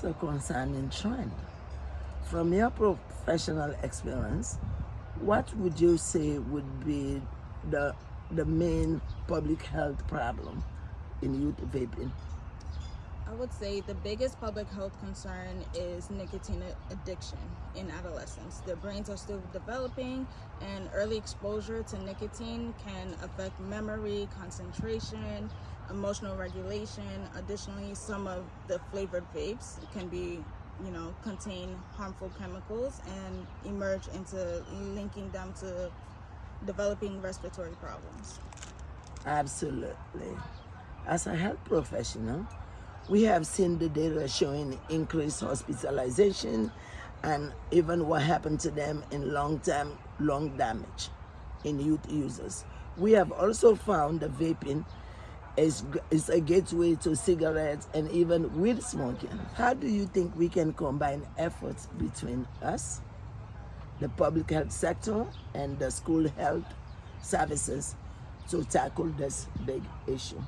That's a concerning trend. From your professional experience, what would you say would be the the main public health problem in youth vaping? I would say the biggest public health concern is nicotine addiction in adolescents. Their brains are still developing, and early exposure to nicotine can affect memory, concentration, emotional regulation. Additionally, some of the flavored vapes can be, contain harmful chemicals and emerge into linking them to developing respiratory problems. Absolutely. As a health professional, we have seen the data showing increased hospitalization and even what happened to them in long-term lung damage in youth users. We have also found that vaping is a gateway to cigarettes and even weed smoking. How do you think we can combine efforts between us, the public health sector, and the school health services to tackle this big issue?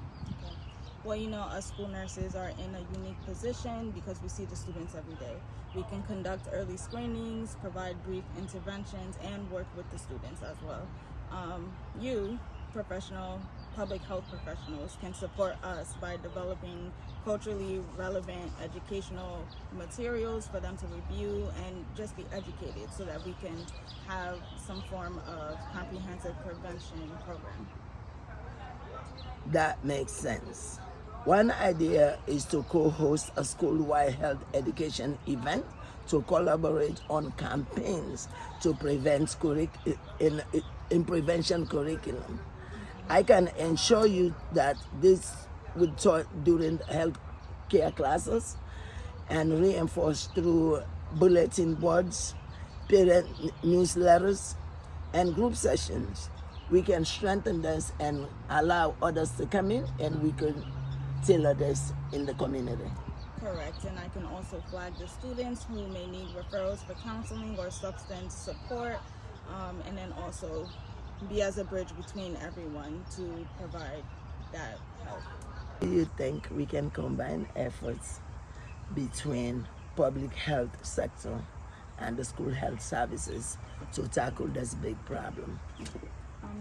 Well, us school nurses are in a unique position because we see the students every day. We can conduct early screenings, provide brief interventions, and work with the students as well. You, public health professionals, can support us by developing culturally relevant educational materials for them to review and just be educated so that we can have some form of comprehensive prevention program. That makes sense. One idea is to co-host a school-wide health education event to collaborate on campaigns to prevent in prevention curriculum. I can ensure you that this would taught during health care classes and reinforced through bulletin boards, parent newsletters, and group sessions. We can strengthen this and allow others to come in, and we can tailor this in the community. Correct, and I can also flag the students who may need referrals for counseling or substance support, and then also be as a bridge between everyone to provide that help. Do you think we can combine efforts between public health sector and the school health services to tackle this big problem?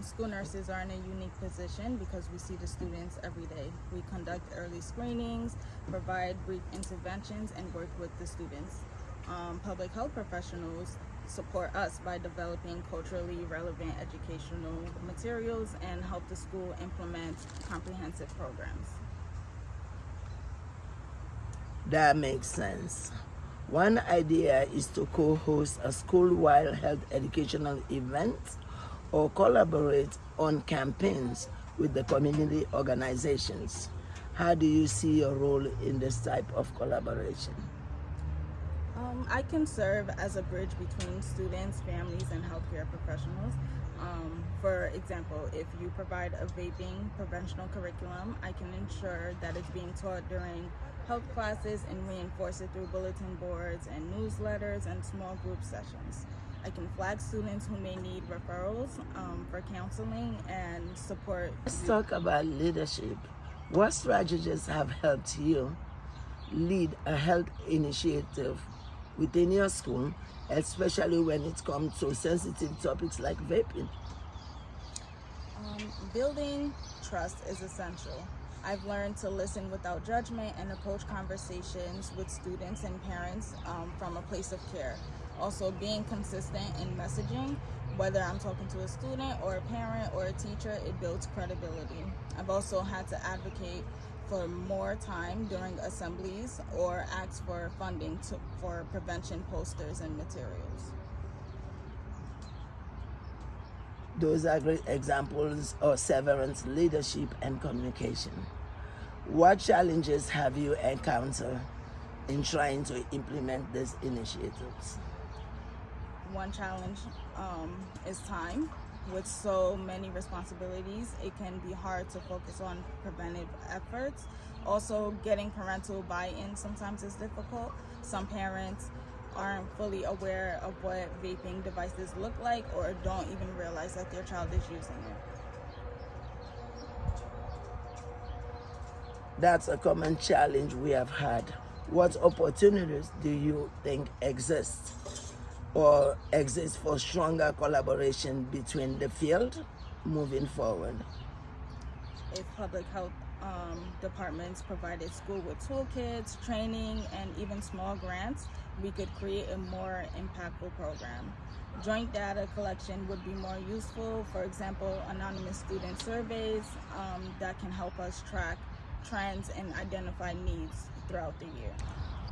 School nurses are in a unique position because we see the students every day. We conduct early screenings, provide brief interventions, and work with the students. Public health professionals support us by developing culturally relevant educational materials and help the school implement comprehensive programs. That makes sense. One idea is to co-host a school-wide health educational event or collaborate on campaigns with the community organizations. How do you see your role in this type of collaboration? I can serve as a bridge between students, families, and healthcare professionals. For example, if you provide a vaping preventional curriculum, I can ensure that it's being taught during health classes and reinforce it through bulletin boards and newsletters and small group sessions. I can flag students who may need referrals for counseling and support. Let's talk about leadership. What strategies have helped you lead a health initiative within your school, especially when it comes to sensitive topics like vaping? Building trust is essential. I've learned to listen without judgment and approach conversations with students and parents from a place of care. Also, being consistent in messaging, whether I'm talking to a student or a parent or a teacher, it builds credibility. I've also had to advocate for more time during assemblies or ask for funding for prevention posters and materials. Those are great examples of severance, leadership, and communication. What challenges have you encountered in trying to implement these initiatives? One challenge is time. With so many responsibilities, it can be hard to focus on preventive efforts. Also, getting parental buy-in sometimes is difficult. Some parents aren't fully aware of what vaping devices look like or don't even realize that their child is using it. That's a common challenge we have had what opportunities do you think exist for stronger collaboration between the field moving forward? If public health departments provided school with toolkits, training, and even small grants, we could create a more impactful program. Joint data collection would be more useful. For example, anonymous student surveys that can help us track trends and identify needs throughout the year.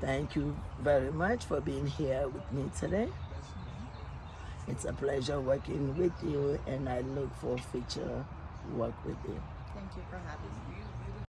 Thank you very much for being here with me today. It's a pleasure working with you, and I look for future work with you. Thank you for having me.